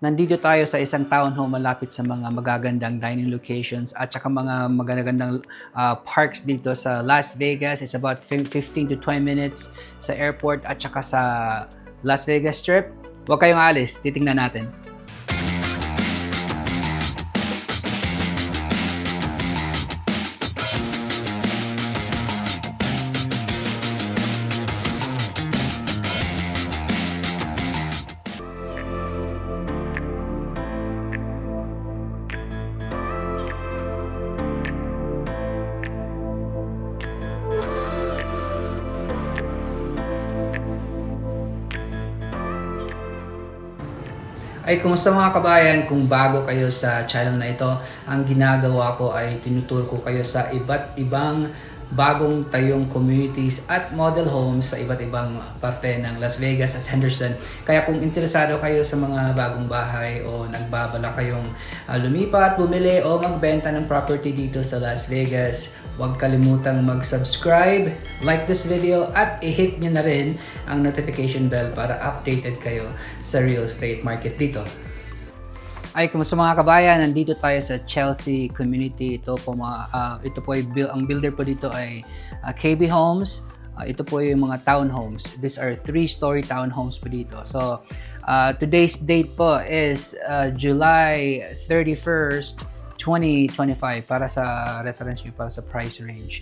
Nandito tayo sa isang townhome malapit sa mga magagandang dining locations at saka mga magagandang parks dito sa Las Vegas. It's about 15 to 20 minutes sa airport at saka sa Las Vegas Strip. Huwag kayong alis, titingnan natin. Ay, kumusta mga kabayan? Kung bago kayo sa channel na ito, ang ginagawa ko ay tinuturo ko kayo sa iba't ibang bagong tayong communities at model homes sa iba't ibang parte ng Las Vegas at Henderson. Kaya kung interesado kayo sa mga bagong bahay o nagbabala kayong lumipat, bumili o magbenta ng property dito sa Las Vegas, huwag kalimutang mag-subscribe, like this video at i-hit nyo na rin ang notification bell para updated kayo sa real estate market dito. Ay, kumusta mga kabayan? Nandito tayo sa Chelsea Community. Ito po ang builder po dito ay KB Homes. Ito po yung mga townhomes. These are 3-story townhomes po dito. So, today's date po is July 31st, 2025 para sa reference nyo, para sa price range.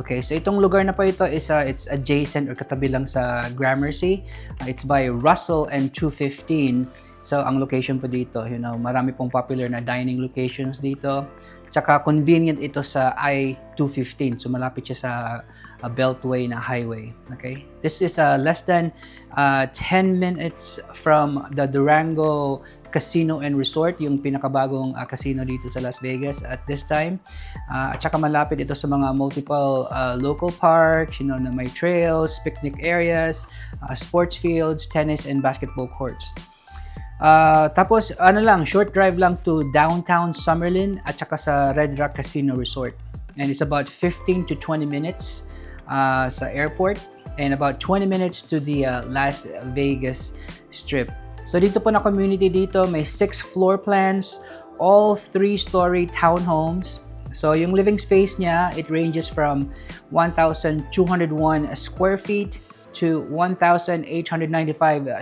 Okay, so itong lugar na po ito is it's adjacent or katabi lang sa Gramercy. It's by Russell and 215. So ang location po dito, marami pong popular na dining locations dito. Tsaka convenient ito sa I-215. So malapit siya sa beltway na highway. Okay? This is less than 10 minutes from the Durango Casino and Resort, yung pinakabagong casino dito sa Las Vegas at this time. At saka malapit ito sa mga multiple local parks, na may trails, picnic areas, sports fields, tennis and basketball courts. Tapos short drive lang to downtown Summerlin at saka sa Red Rock Casino Resort. And it's about 15 to 20 minutes sa airport and about 20 minutes to the Las Vegas Strip. So dito po na community dito, may 6 floor plans, all 3-story townhomes. So yung living space niya, it ranges from 1,201 square feet to 1,895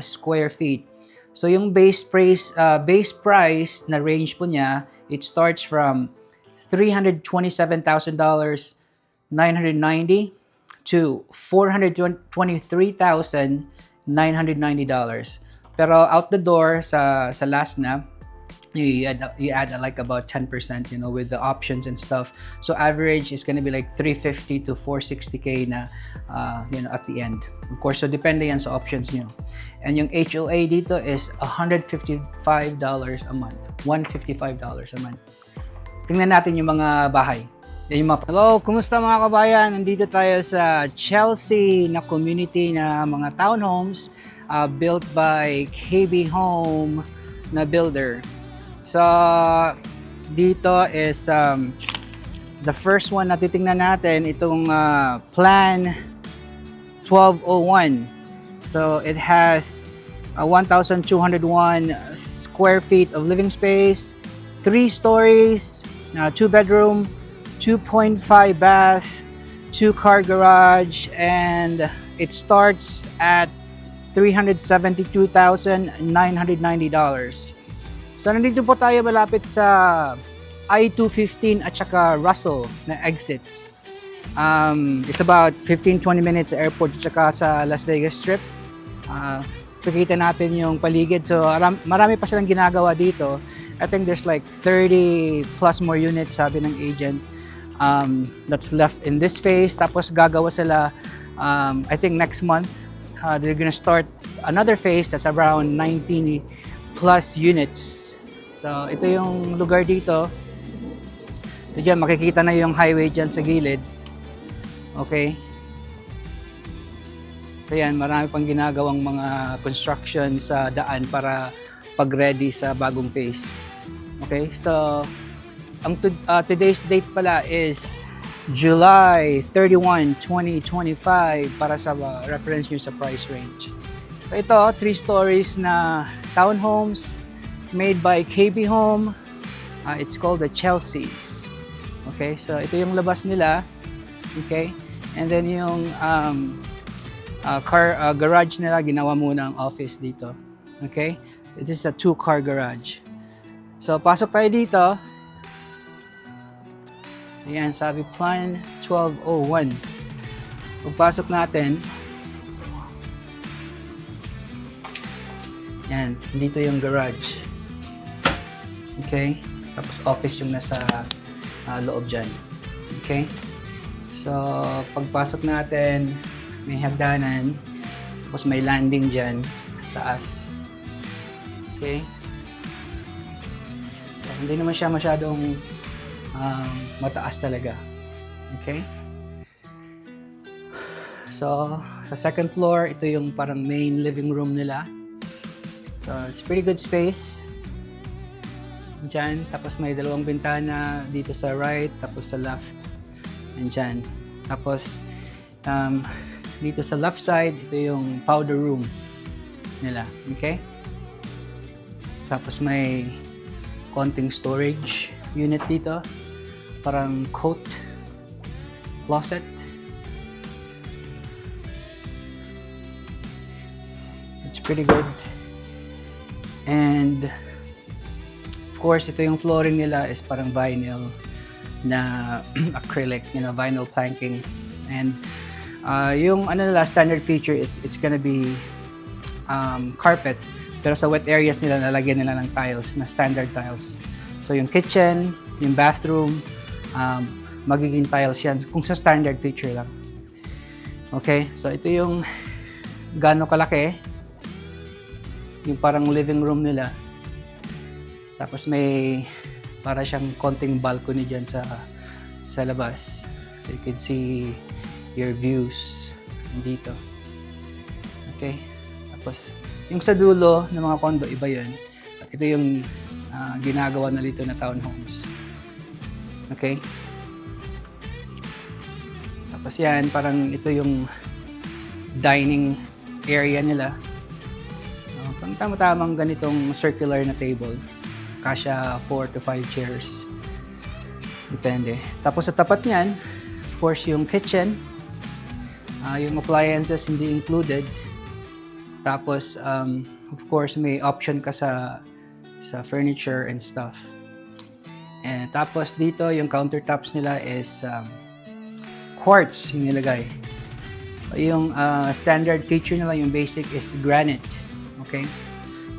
square feet. So yung base price na range po niya, it starts from $327,990 to $423,990. Pero out the door sa last na, you add like about 10%, with the options and stuff. So average is gonna be like 350 to 460k na, at the end. Of course, so depende yan sa options nyo. And yung HOA dito is $155 a month. $155 a month. Tingnan natin yung mga bahay. Hello, kumusta mga kabayan? Nandito tayo sa Chelsea na community na mga townhomes built by KB Home na builder. So, dito is the first one na titingnan natin, itong Plan 1201. So, it has 1,201 square feet of living space, 3 stories, 2 bedroom, 2.5 bath, 2-car garage, and it starts at $372,990. So nandito po tayo malapit sa I-215 at saka Russell na exit. It's about 15-20 minutes sa airport at saka sa Las Vegas Strip. Pakita natin yung paligid. So marami pa silang ginagawa dito. I think there's like 30 plus more units, sabi ng agent, that's left in this phase. Tapos gagawa sila, I think next month, they're gonna start another phase that's around 90 plus units. So ito yung lugar dito. So dyan makikita na yung highway dyan sa gilid. Okay. So yan, marami pang ginagawang mga construction sa daan para pag-ready sa bagong phase. Okay, so ang today's date pala is July 31, 2025 para sa reference nyo sa price range. So ito, 3 stories na townhomes, made by KB Home. It's called the Chelsea's. Okay, so ito yung labas nila. Okay, and then yung garage nila, ginawa muna ang office dito. Okay, this is a 2-car garage. So pasok tayo dito. So yan, sabi plan 1201. Pagpasok natin, yan, dito yung garage. Okay, tapos office yung nasa loob dyan. Okay, so pagpasok natin, may hagdanan, tapos may landing dyan, taas. Okay, so hindi naman siya masyadong mataas talaga. Okay, so sa second floor, ito yung parang main living room nila. So it's pretty good space dyan, tapos may dalawang bintana dito sa right, tapos sa left, and dyan. Tapos dito sa left side, ito yung powder room nila. Okay, tapos may konting storage unit dito, parang coat closet. It's pretty good. And of course, ito yung flooring nila is parang vinyl na acrylic, vinyl planking. And yung nila standard feature is it's gonna be carpet, pero sa wet areas nila lalagyan nila ng tiles, na standard tiles. So yung kitchen, yung bathroom, magiging tiles yan kung sa standard feature lang. Okay, so ito yung gaano kalaki yung parang living room nila. Tapos may para siyang konting balcony dyan sa labas. So you can see your views dito. Okay. Tapos yung sa dulo ng mga condo, iba yun. At ito yung ginagawa na dito na townhomes. Okay. Tapos yan, parang ito yung dining area nila. Pang tama-tamang ganitong circular na table. Kasya 4 to 5 chairs. Depende. Tapos sa tapat niyan, of course, yung kitchen. Yung appliances hindi included. Tapos, of course, may option ka sa furniture and stuff. And tapos dito, yung countertops nila is quartz yung nilagay. Yung standard feature nila, yung basic is granite. Okay?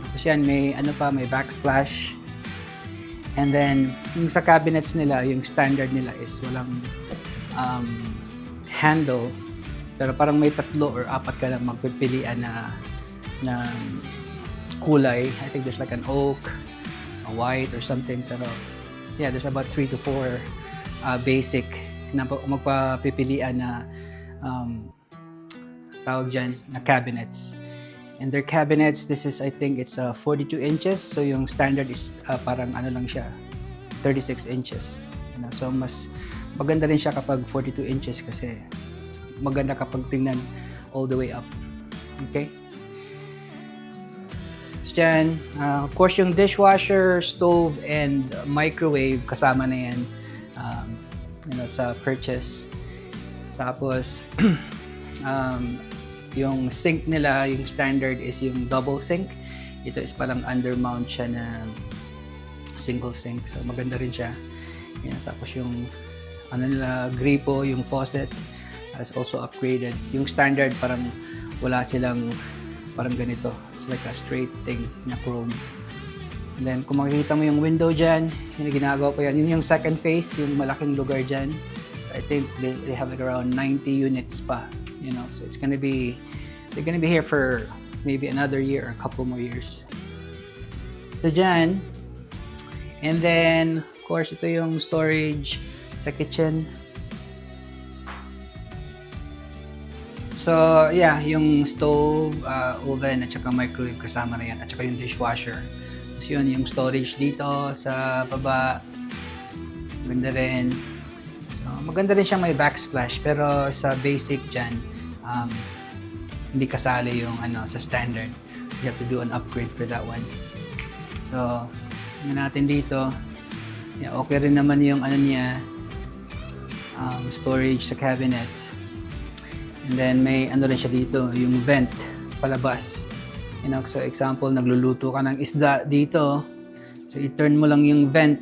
Tapos yan, may may backsplash. And then, yung sa cabinets nila, yung standard nila is walang handle. Pero parang may 3 or 4 ka lang magpipilian na kulay. I think there's like an oak, a white or something. Pero yeah, there's about 3 to 4 basic na magpapipilian na tawag dyan, na cabinets. And their cabinets, this is, I think it's 42 inches. So yung standard is parang lang siya, 36 inches. So mas maganda rin siya kapag 42 inches kasi maganda kapag tingnan all the way up. Okay? So dyan, of course yung dishwasher, stove, and microwave kasama na yan sa purchase. Tapos yung sink nila, yung standard is yung double sink. Ito is parang undermount siya na single sink. So maganda rin siya. Yan, tapos yung nila, gripo, yung faucet is also upgraded. Yung standard parang wala silang parang ganito. It's like a straight thing na chrome. And then kung makikita mo yung window dyan, yung ginagawa ko yan. Yun yung second phase, yung malaking lugar dyan. So I think they have like around 90 units pa. So it's they're gonna be here for maybe another year or a couple more years. So dyan, and then of course ito yung storage sa kitchen. So yeah, yung stove, oven at saka microwave kasama na yan, at saka yung dishwasher. So yun yung storage dito sa baba. Maganda rin. Maganda rin siyang may backsplash, pero sa basic dyan, hindi kasali yung sa standard. You have to do an upgrade for that one. So, tingnan natin dito. Yeah, okay rin naman yung ano niya, storage sa cabinets. And then may ano rin siya dito, yung vent palabas. You know, so example, nagluluto ka ng isda dito. So i-turn mo lang yung vent.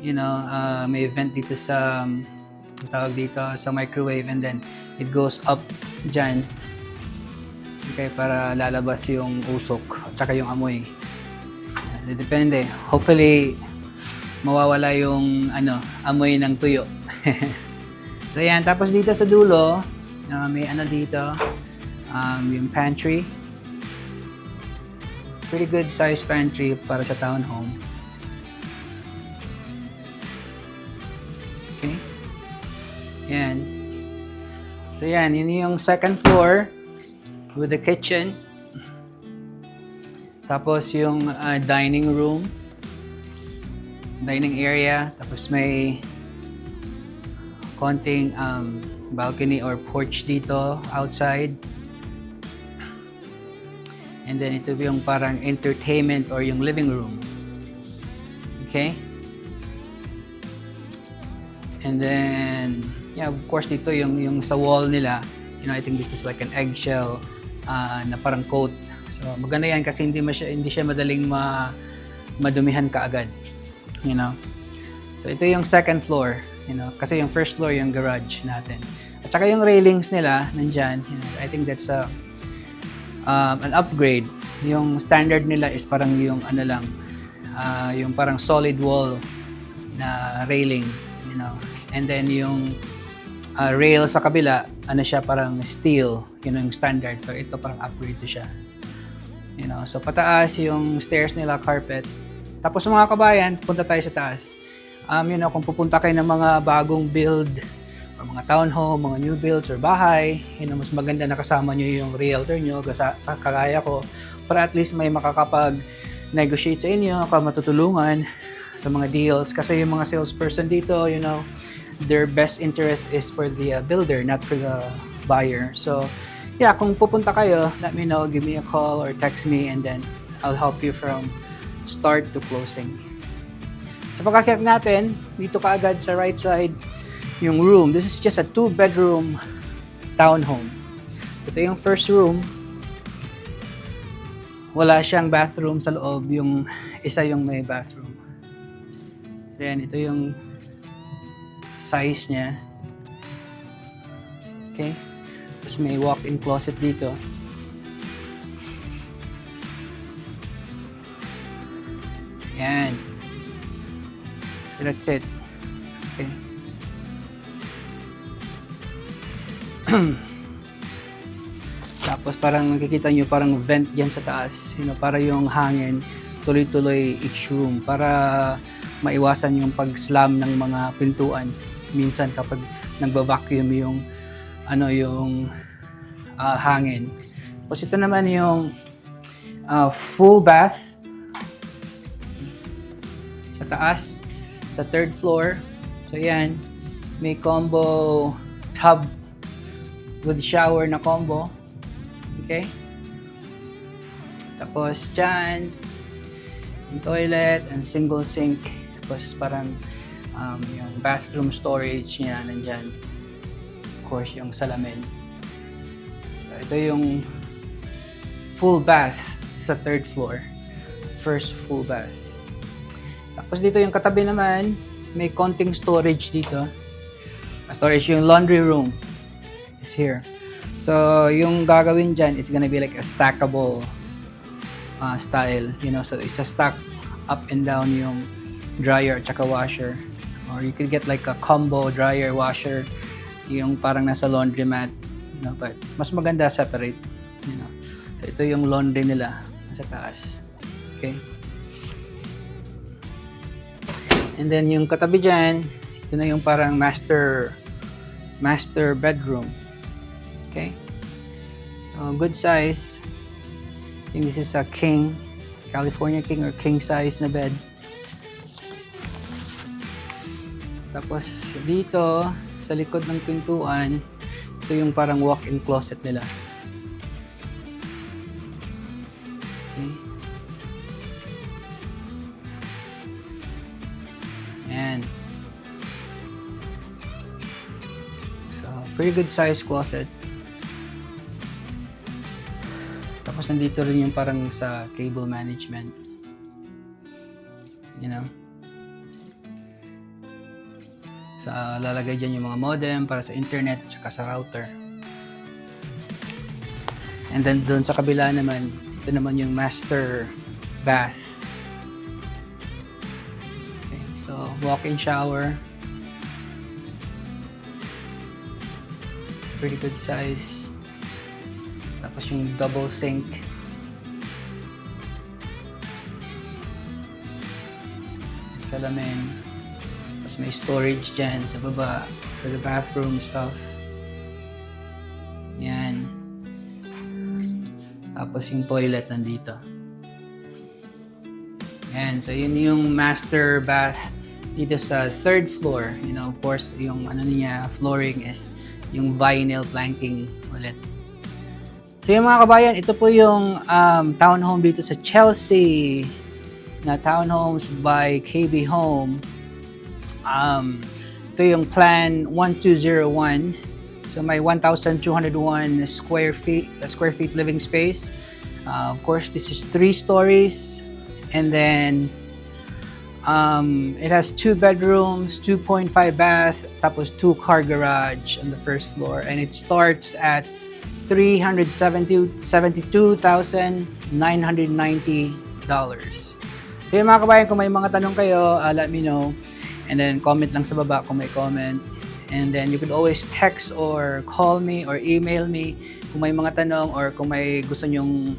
You know, may vent dito sa tawag dito sa microwave, and then it goes up dyan. Okay, para lalabas yung usok at saka yung amoy. So depende. Hopefully mawawala yung amoy ng tuyo. So yan, tapos dito sa dulo, may ano dito, yung pantry. Pretty good size pantry para sa townhome. Okay. Yan. So yan, yun yung second floor with the kitchen. Tapos yung dining room, dining area, tapos may konting balcony or porch dito outside. And then ito yung parang entertainment or yung living room. Okay? And then yeah, of course dito yung sa wall nila, you know, I think this is like an eggshell na parang coat. So maganda yan kasi hindi siya madaling madumihan kaagad. You know. So ito yung second floor, you know, kasi yung first floor yung garage natin. At saka yung railings nila nandyan, you know, I think that's an upgrade. Yung standard nila is parang yung ano lang, yung parang solid wall na railing, you know. And then yung rail sa kabila, ano siya, parang steel, you know, yung standard. Pero ito parang upgrade to siya. You know, so pataas yung stairs nila, carpet. Tapos mga kabayan, punta tayo sa taas. You know, kung pupunta kayo ng mga bagong build or mga townhome, mga new builds or bahay, you know, mas maganda na kasama nyo yung realtor nyo, kagaya ko, para at least may makakapag-negotiate sa inyo, matutulungan sa mga deals. Kasi yung mga salesperson dito, you know, their best interest is for the builder, not for the buyer. So, yeah, kung pupunta kayo, let me know, give me a call or text me, and then I'll help you from start to closing. Sa pagkakyat natin, dito kaagad sa right side, yung room. This is just a 2-bedroom townhome. Ito yung first room. Wala siyang bathroom sa loob. Yung isa yung may bathroom. So yan, ito yung size niya. Okay? Tapos may walk-in closet dito. Yan. So that's it. Okay. Tapos parang nakikita nyo parang vent dyan sa taas, you know, para yung hangin tuloy-tuloy each room para maiwasan yung pag-slam ng mga pintuan minsan kapag nagba-vacuum yung hangin. Tapos ito naman yung full bath sa taas, sa third floor. So yan, may combo tub with shower na combo. Okay? Tapos dyan, yung toilet and single sink. Tapos parang yung bathroom storage niya nandyan. Of course, yung salamin. So ito yung full bath sa third floor. First full bath. Tapos dito yung katabi naman, may konting storage dito. Storage yung laundry room is here. So, yung gagawin dyan, it's gonna be like a stackable style. You know, so isa stack up and down yung dryer at saka washer. Or you could get like a combo dryer washer, yung parang nasa laundromat. You know, but mas maganda separate. You know. So, ito yung laundry nila sa taas. Okay? And then yung katabi dyan, ito na yung parang master bedroom. Okay? So, good size. I think this is a king, California king or king size na bed. Tapos dito, sa likod ng pintuan, ito yung parang walk-in closet nila. Okay. Ayan. So, pretty good size closet. Tapos nandito rin yung parang sa cable management. You know? Sa lalagay dyan yung mga modem para sa internet tsaka sa router. And then doon sa kabila naman, ito naman yung master bath. Okay, so walk-in shower. Pretty good size. Tapos yung double sink. Salamin. Tapos may storage dyan sa baba for the bathroom stuff. Yan. Tapos yung toilet nandito. Yan. So yun yung master bath dito sa third floor. You know, of course, yung ano niya, flooring is yung vinyl planking ulit. So yung mga kabayan, ito po yung townhome dito sa Chelsea na townhomes by KB Home. Ito yung plan 1201. So may 1,201 square feet living space. Of course, this is 3 stories, and then it has 2 bedrooms, 2.5 bath, tapos 2 car garage on the first floor, and it starts at $372,990. So yun mga kabayan, kung may mga tanong kayo, let me know. And then comment lang sa baba kung may comment. And then you could always text or call me or email me kung may mga tanong or kung may gusto nyong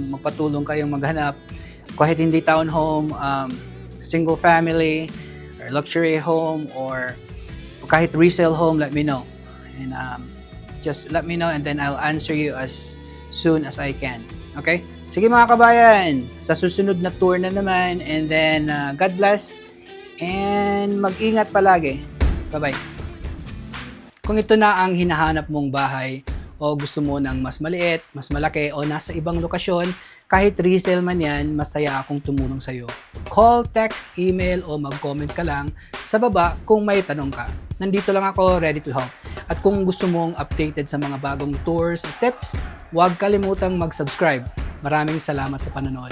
magpatulong kayong maghanap. Kahit hindi townhome, single family, or luxury home, or kahit resale home, let me know. And just let me know and then I'll answer you as soon as I can. Okay? Sige mga kabayan, sa susunod na tour na naman, and then God bless and mag-ingat palagi. Bye-bye. Kung ito na ang hinahanap mong bahay o gusto mo ng mas maliit, mas malaki o nasa ibang lokasyon, kahit resale man yan, masaya akong tumulong sa'yo. Call, text, email o mag-comment ka lang sa baba kung may tanong ka. Nandito lang ako, ready to help. At kung gusto mong updated sa mga bagong tours at tips, huwag kalimutang mag-subscribe. Maraming salamat sa panonood.